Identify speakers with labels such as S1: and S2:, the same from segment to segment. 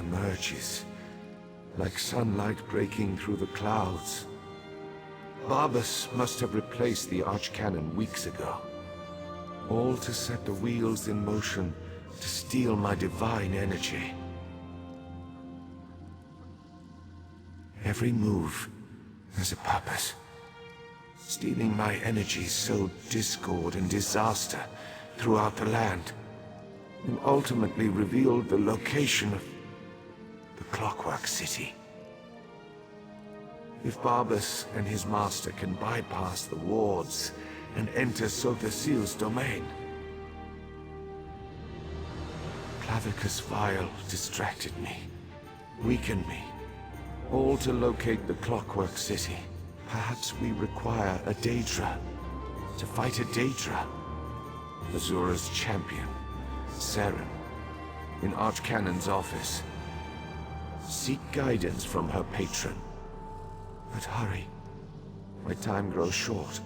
S1: emerges, like sunlight breaking through the clouds. Barbas must have replaced the Archcanon weeks ago, all to set the wheels in motion to steal my divine energy. Every move has a purpose. Stealing my energy sowed discord and disaster throughout the land, and ultimately revealed the location of the Clockwork City. If Barbas and his master can bypass the wards and enter Sothasil's domain, Clavicus Vile distracted me, weakened me, all to locate the Clockwork City. Perhaps we require a Daedra to fight a Daedra. Azura's champion, Seren, in Archcanon's office. Seek guidance from her patron. But hurry, my time grows short.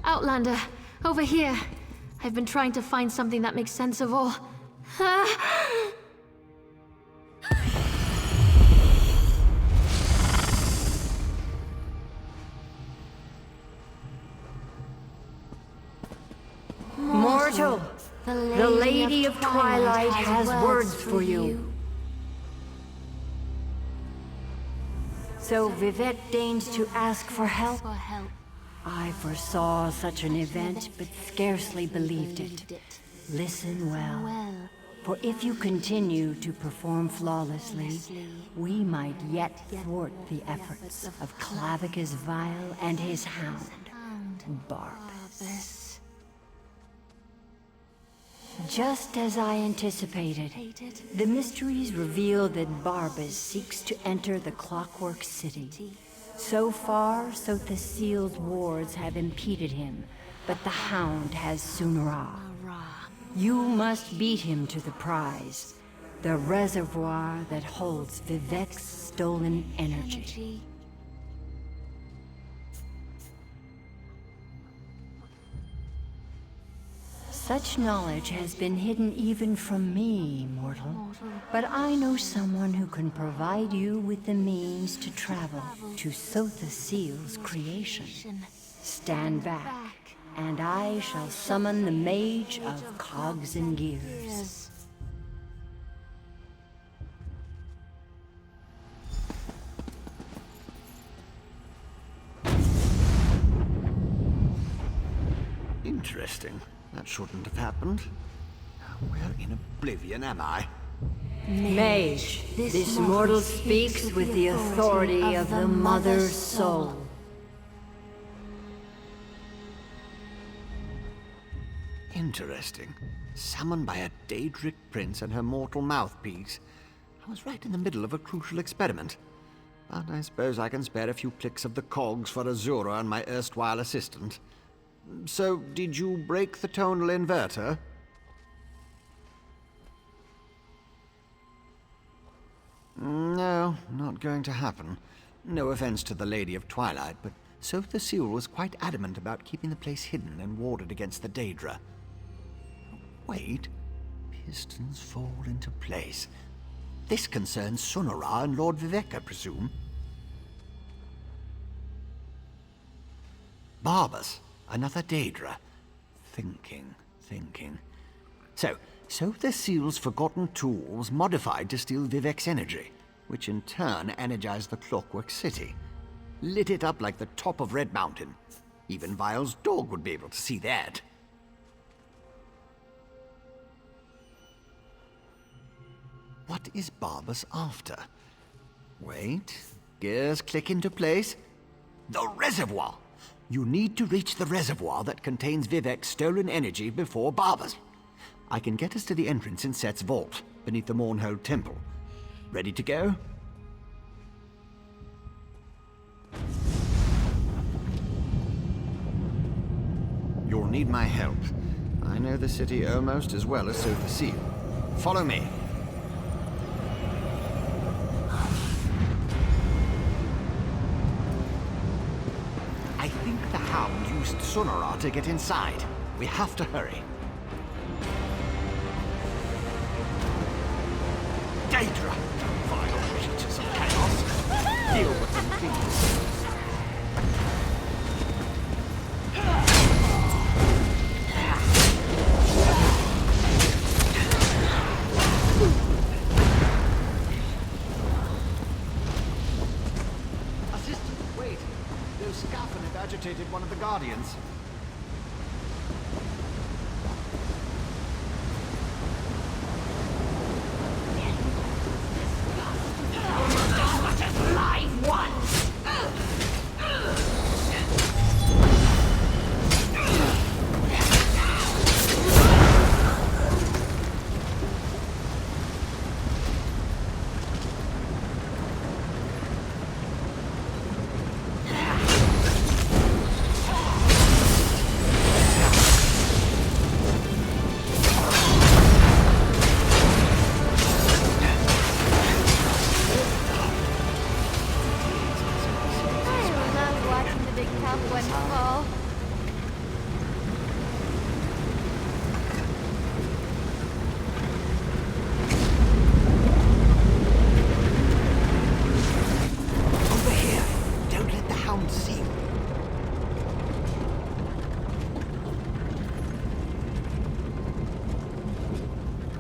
S2: Outlander, over here. I've been trying to find something that makes sense of all.
S3: Mortal, the Lady of Twilight has words for you. So Vivec deigns to ask for help. I foresaw such an event, but scarcely believed it. Listen well, for if you continue to perform flawlessly, we might yet thwart the efforts of Clavicus Vile and his hound, Barbas. Just as I anticipated, the mysteries reveal that Barbas seeks to enter the Clockwork City. So far, Sothasil's wards have impeded him, but the Hound has Sunra. You must beat him to the prize, the reservoir that holds Vivec's stolen energy. Such knowledge has been hidden even from me, mortal. But I know someone who can provide you with the means to travel to Sothasil's creation. Stand back, and I shall summon the Mage of Cogs and Gears.
S4: Interesting. That shouldn't have happened. Where in oblivion am I?
S3: Mage, this mortal speaks with the authority of the Mother's Soul.
S4: Interesting. Summoned by a Daedric prince and her mortal mouthpiece. I was right in the middle of a crucial experiment. But I suppose I can spare a few clicks of the cogs for Azura and my erstwhile assistant. So, did you break the tonal inverter? No, not going to happen. No offense to the Lady of Twilight, but Sothasil was quite adamant about keeping the place hidden and warded against the Daedra. Wait. Pistons fall into place. This concerns Sunra and Lord Vivec, I presume. Barbas, another Daedra. Thinking. So, So the seal's forgotten tool was modified to steal Vivec's energy, which in turn energized the Clockwork City. Lit it up like the top of Red Mountain. Even Vile's dog would be able to see that. What is Barbas after? Wait, gears click into place. The reservoir! You need to reach the reservoir that contains Vivec's stolen energy before Barbas. I can get us to the entrance in Set's vault, beneath the Mournhold Temple. Ready to go? You'll need my help. I know the city almost as well as Sotha Seal. Follow me. I think the Hound used Sonara to get inside. We have to hurry. Daedra! Vile creatures of chaos! Deal with them, please. Assistant, wait! Those Scaffin have agitated one of the Guardians.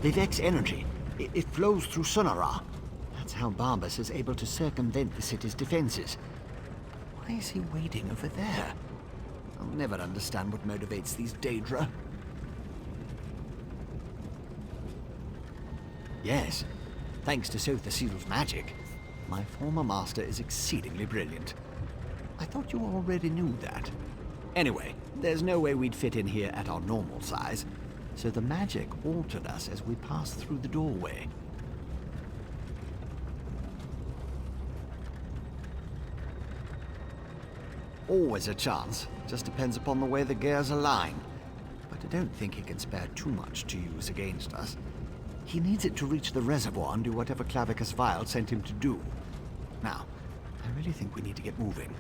S4: Vivec's energy. It flows through Sonara. That's how Barbas is able to circumvent the city's defenses. Why is he waiting over there? I'll never understand what motivates these Daedra. Yes, thanks to Sotha Seal's magic. My former master is exceedingly brilliant. I thought you already knew that. Anyway, there's no way we'd fit in here at our normal size. So the magic altered us as we passed through the doorway. Always a chance. Just depends upon the way the gears align. But I don't think he can spare too much to use against us. He needs it to reach the reservoir and do whatever Clavicus Vile sent him to do. Now, I really think we need to get moving.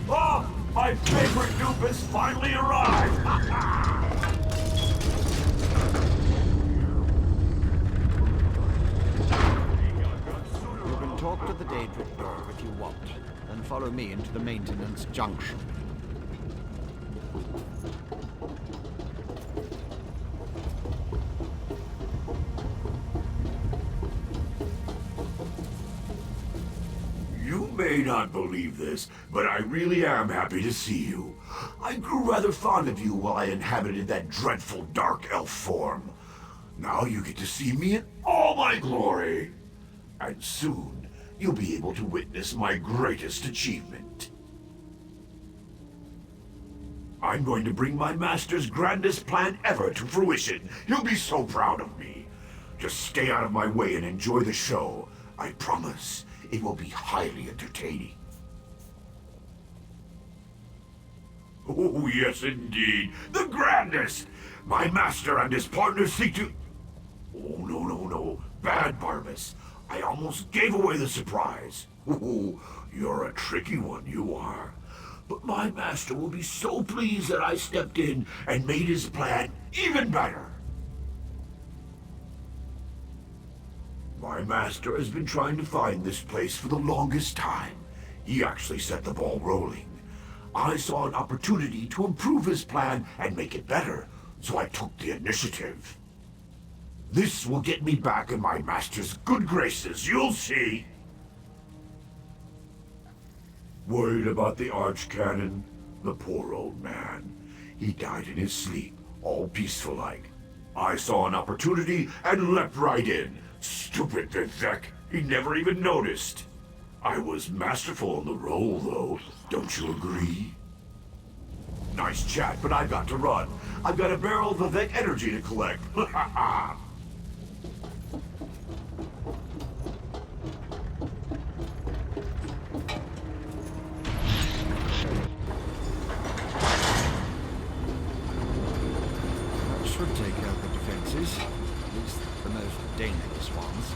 S1: Oh, my favorite dupe has finally arrived!
S4: You can talk to the Daedric door if you want, then follow me into the maintenance junction.
S1: You may not believe this, but I really am happy to see you. I grew rather fond of you while I inhabited that dreadful dark elf form. Now you get to see me in all my glory. And soon, you'll be able to witness my greatest achievement. I'm going to bring my master's grandest plan ever to fruition. You'll be so proud of me. Just stay out of my way and enjoy the show. I promise. It will be highly entertaining. Oh, yes, indeed. The grandest! My master and his partner seek to... Oh, no. Bad, Barbas. I almost gave away the surprise. Oh, you're a tricky one, you are. But my master will be so pleased that I stepped in and made his plan even better. My master has been trying to find this place for the longest time. He actually set the ball rolling.
S5: I saw an opportunity to improve his plan and make it better, so I took the initiative. This will get me back in my master's good graces, you'll see! Worried about the Archcanon? The poor old man. He died in his sleep, all peaceful-like. I saw an opportunity and leapt right in. Stupid Vivec, he never even noticed. I was masterful in the role, though. Don't you agree? Nice chat, but I've got to run. I've got a barrel of Vivec energy to collect.
S4: Should take out the defenses, at least the most dangerous ones.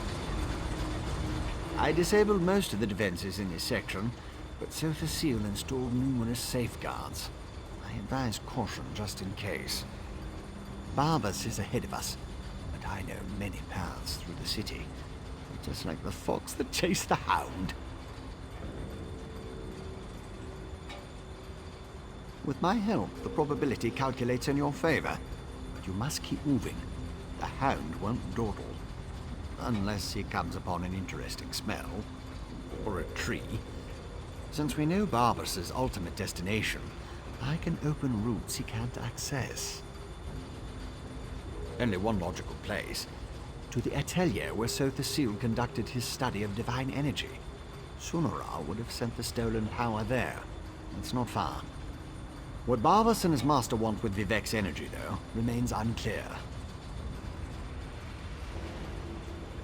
S4: I disabled most of the defenses in this section, but Sotha Seal installed numerous safeguards. I advise caution just in case. Barbas is ahead of us, but I know many paths through the city, just like the fox that chased the hound. With my help, the probability calculates in your favor. You must keep moving. The hound won't dawdle. Unless he comes upon an interesting smell. Or a tree. Since we know Barbas's ultimate destination, I can open routes he can't access. Only one logical place. To the atelier where Sotha Seal conducted his study of divine energy. Sunara would have sent the stolen power there. It's not far. What Barbas and his master want with Vivec's energy, though, remains unclear.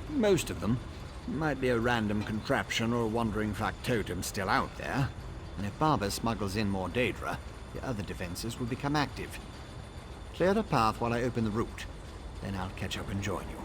S4: Most of them might be a random contraption or a wandering factotum still out there. And if Barbas smuggles in more Daedra, the other defenses will become active. Clear the path while I open the route. Then I'll catch up and join you.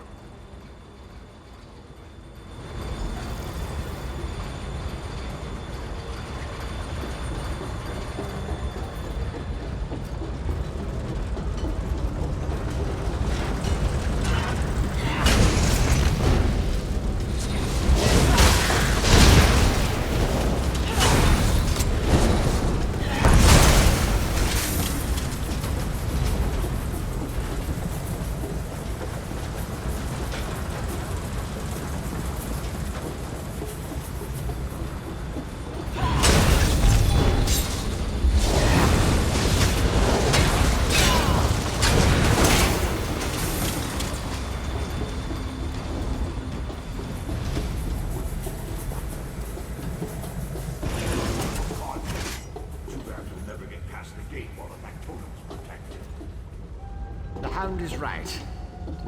S4: Is right.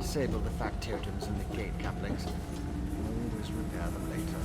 S4: Disable the factotums and the gate couplings. Always repair them later.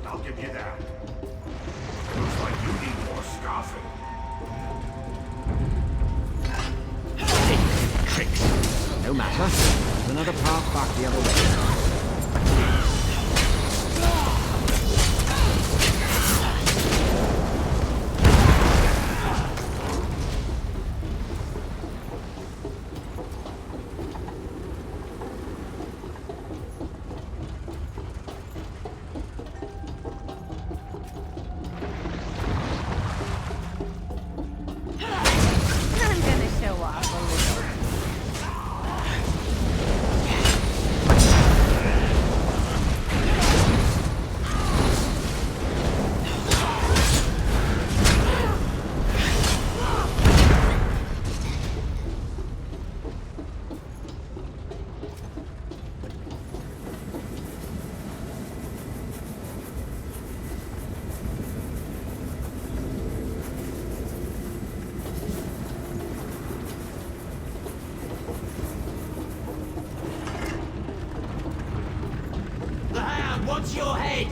S5: I'll give you that. Looks like you need more scoffing.
S4: Tricks. No matter. There's another path back the other way.
S6: what's your head?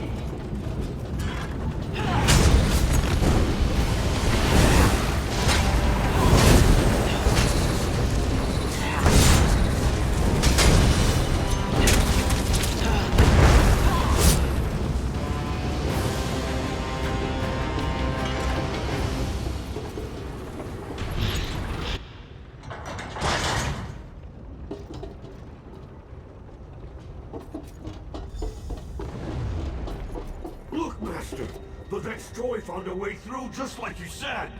S5: Look, Master! The Vex toy found a way through just like you said!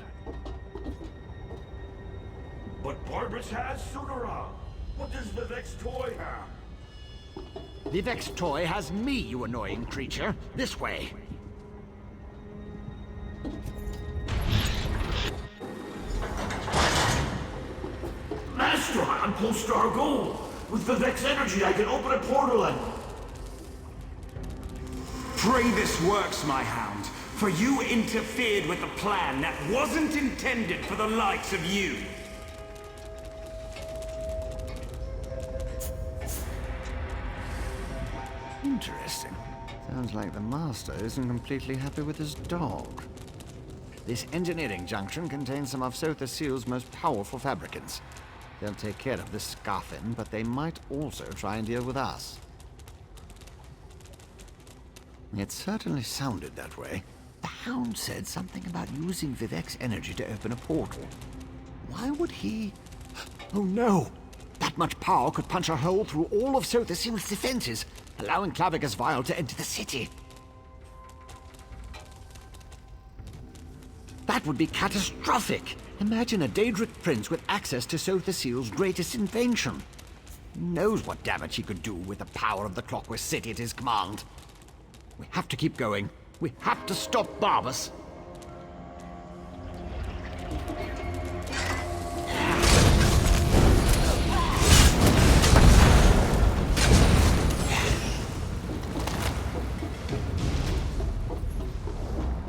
S5: But Barbas has Sunara! What does the Vex toy have?
S4: Vivec's toy has me, you annoying creature. This way.
S5: Master, I'm Polestar Gold! With the Vex energy, I can open a portal and...
S7: Pray this works, my hound, for you interfered with a plan that wasn't intended for the likes of you.
S4: Interesting. Sounds like the Master isn't completely happy with his dog. This engineering junction contains some of Sotha Seal's most powerful fabricants. They'll take care of this Scarfin, but they might also try and deal with us. It certainly sounded that way. The Hound said something about using Vivec's energy to open a portal. Why would he... Oh no! That much power could punch a hole through all of Sotha Seal's defenses, allowing Clavicus Vial to enter the city. That would be catastrophic! Imagine a Daedric prince with access to Sotha Seal's greatest invention. Who knows what damage he could do with the power of the Clockwork City at his command. We have to keep going. We have to stop Barbas.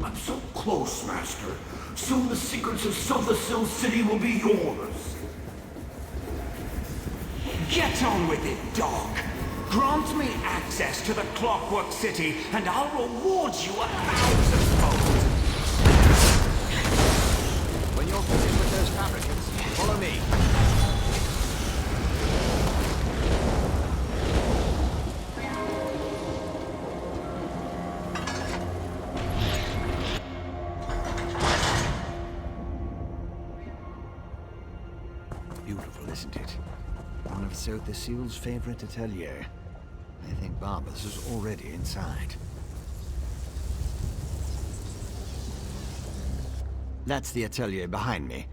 S5: I'm so close, Master. Soon the secrets of Silversill City will be yours.
S7: Get on with it, dog. Grant me access to the Clockwork City, and I'll reward you 1,000-fold.
S4: When you're finished with those fabricants, follow me. Beautiful, isn't it? One of Sotha Seal's favorite atelier. I think Barbas is already inside. That's the atelier behind me.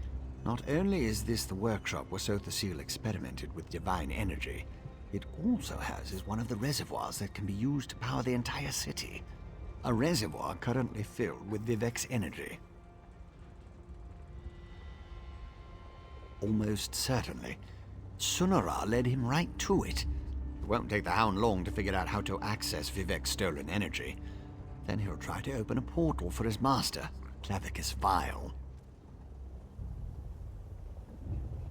S4: Not only is this the workshop where Sotha Seal experimented with divine energy, it also houses one of the reservoirs that can be used to power the entire city. A reservoir currently filled with Vivec's energy. Almost certainly, Sunara led him right to it. It won't take the Hound long to figure out how to access Vivec's stolen energy. Then he'll try to open a portal for his master, Clavicus Vial.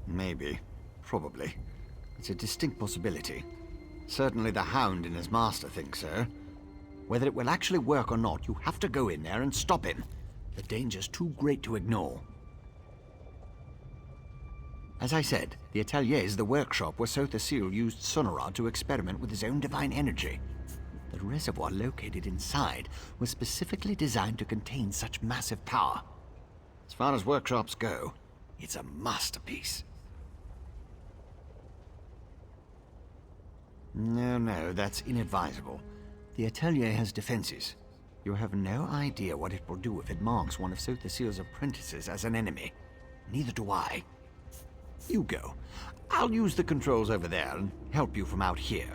S4: Maybe. Probably. It's a distinct possibility. Certainly the Hound and his master think so. Whether it will actually work or not, you have to go in there and stop him. The danger's too great to ignore. As I said, the atelier is the workshop where Sotha Seal used Sunara to experiment with his own divine energy. The reservoir located inside was specifically designed to contain such massive power. As far as workshops go, it's a masterpiece. No, that's inadvisable. The atelier has defenses. You have no idea what it will do if it marks one of Sotha Seal's apprentices as an enemy. Neither do I. You go. I'll use the controls over there and help you from out here.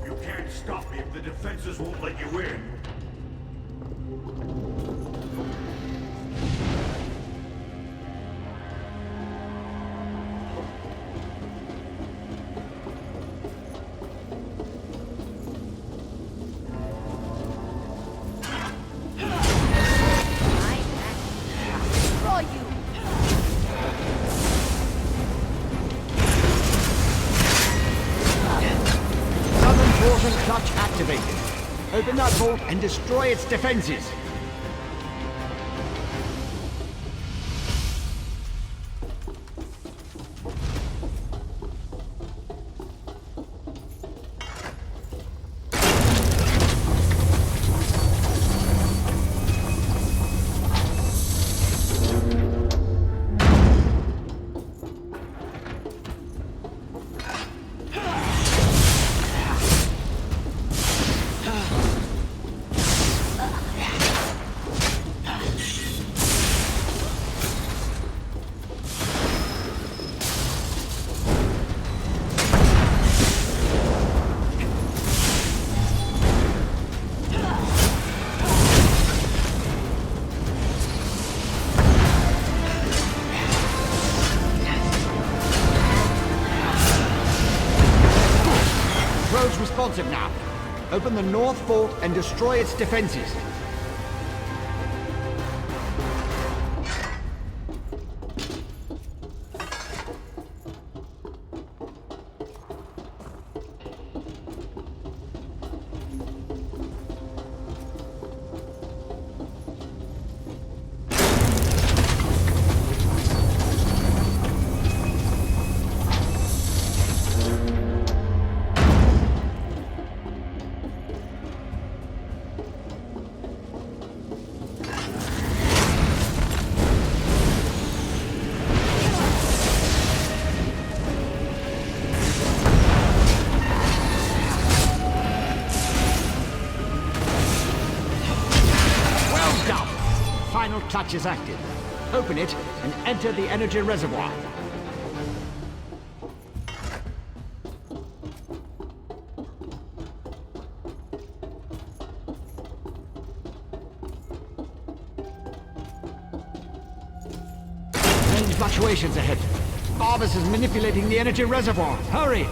S5: You can't stop me if the defenses won't let you in.
S4: Reinforcing clutch activated. Open that vault and destroy its defenses. Responsive now. Open the north vault and destroy its defenses. Clutch is active. Open it and enter the energy reservoir. Range fluctuations ahead. Tarvus is manipulating the energy reservoir. Hurry!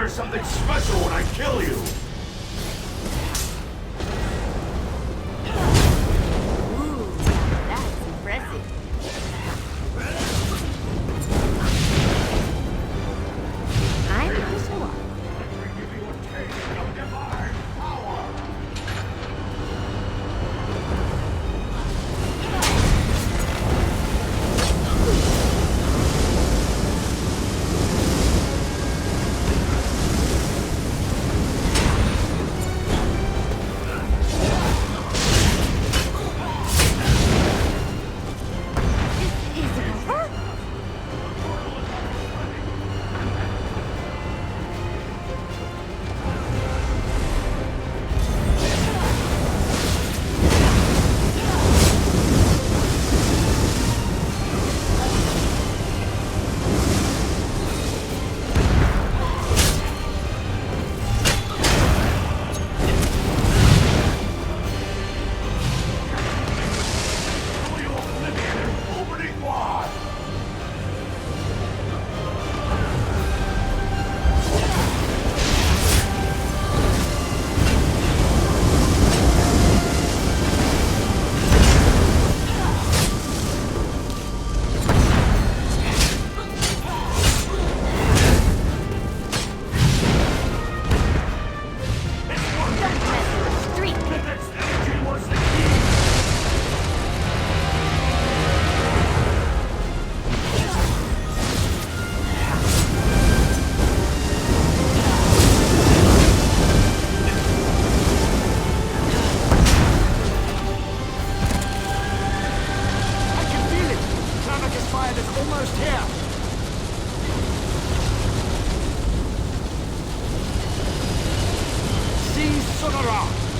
S5: Something special when I kill you!
S6: Ooh, that's impressive. I'm sure.
S5: Give you a taste of divine power!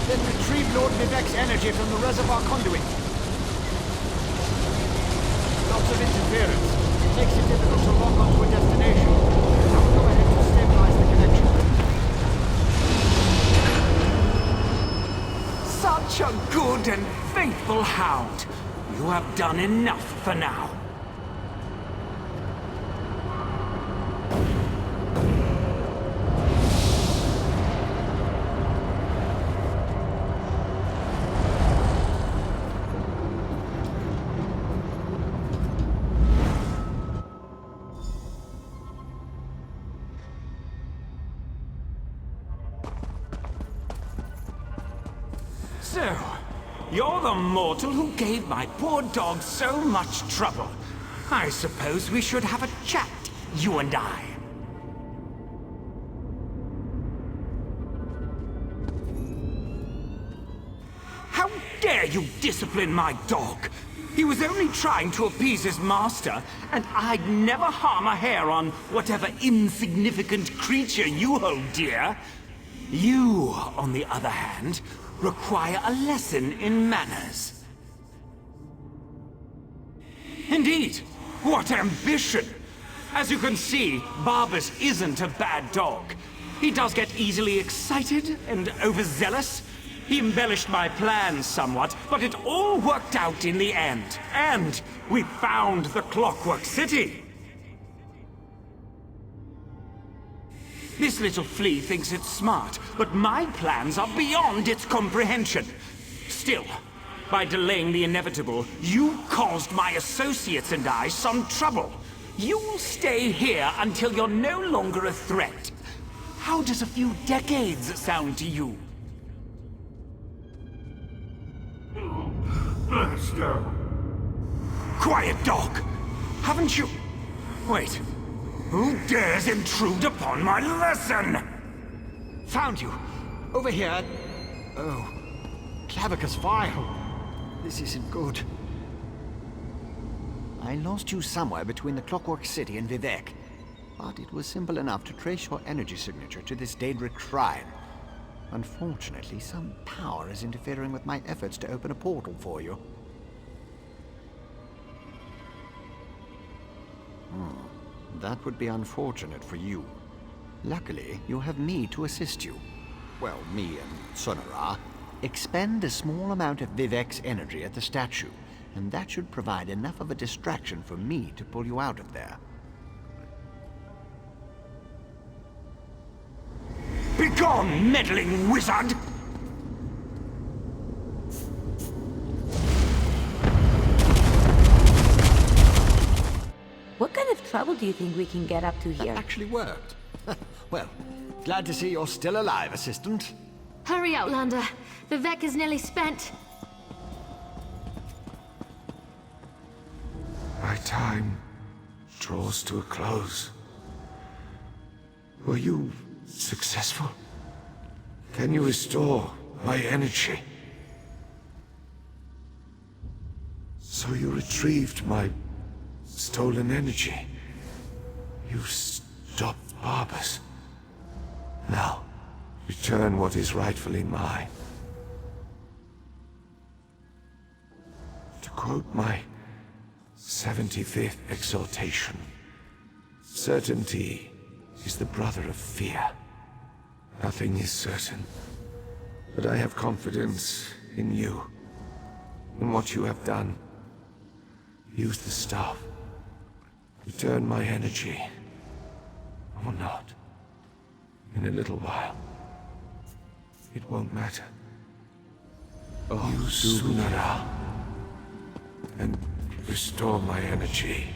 S4: Then retrieve Lord Vivec's energy from the reservoir conduit. Lots of interference. It makes it difficult to lock onto a destination. I'll go ahead to stabilize the connection.
S7: Such a good and faithful hound. You have done enough for now. So, you're the mortal who gave my poor dog so much trouble. I suppose we should have a chat, you and I. How dare you discipline my dog? He was only trying to appease his master, and I'd never harm a hair on whatever insignificant creature you hold dear. You, on the other hand, require a lesson in manners. Indeed, what ambition! As you can see, Barbas isn't a bad dog. He does get easily excited and overzealous. He embellished my plans somewhat, but it all worked out in the end. And we found the Clockwork City. This little flea thinks it's smart, but my plans are beyond its comprehension. Still, by delaying the inevitable, you caused my associates and I some trouble. You'll stay here until you're no longer a threat. How does a few decades sound to you?
S5: Master!
S7: Quiet, dog! Haven't you... Wait. Who dares intrude upon my lesson?
S4: Found you! Over here! Oh. Clavicus Vile! This isn't good. I lost you somewhere between the Clockwork City and Vivec, but it was simple enough to trace your energy signature to this Daedric shrine. Unfortunately, some power is interfering with my efforts to open a portal for you. That would be unfortunate for you. Luckily, you have me to assist you. Well, me and Sonara. Expend a small amount of Vivec's energy at the statue, and that should provide enough of a distraction for me to pull you out of there.
S7: Begone, meddling wizard!
S6: What kind of trouble do you think we can get up to here?
S4: That actually worked. Well, glad to see you're still alive, Assistant.
S2: Hurry, Outlander. Vivec is nearly spent.
S1: My time draws to a close. Were you successful? Can you restore my energy? So you retrieved my stolen energy. You stopped Barbas. Now, return what is rightfully mine. To quote my 75th exhortation, certainty is the brother of fear. Nothing is certain, but I have confidence in you, in what you have done. Use the staff. Return my energy, or not. In a little while. It won't matter. Use Sonara and restore my energy.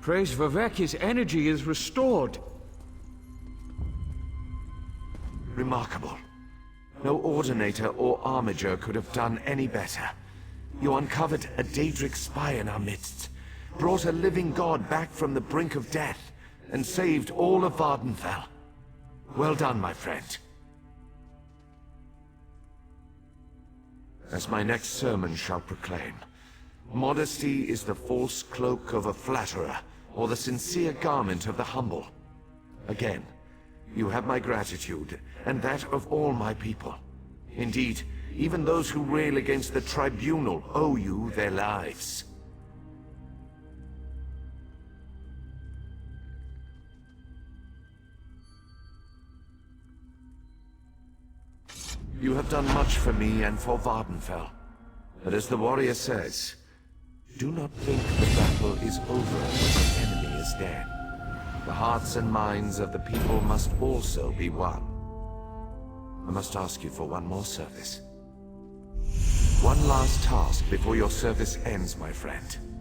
S8: Praise Vivec, his energy is restored.
S1: Remarkable. No Ordinator or Armiger could have done any better. You uncovered a Daedric spy in our midst, brought a living god back from the brink of death, and saved all of Vvardenfell. Well done, my friend. As my next sermon shall proclaim, modesty is the false cloak of a flatterer, or the sincere garment of the humble. Again, you have my gratitude, and that of all my people. Indeed, even those who rail against the tribunal owe you their lives. You have done much for me and for Vvardenfell. But as the warrior says, do not think the battle is over when the enemy is dead. The hearts and minds of the people must also be won. I must ask you for one more service. One last task before your service ends, my friend.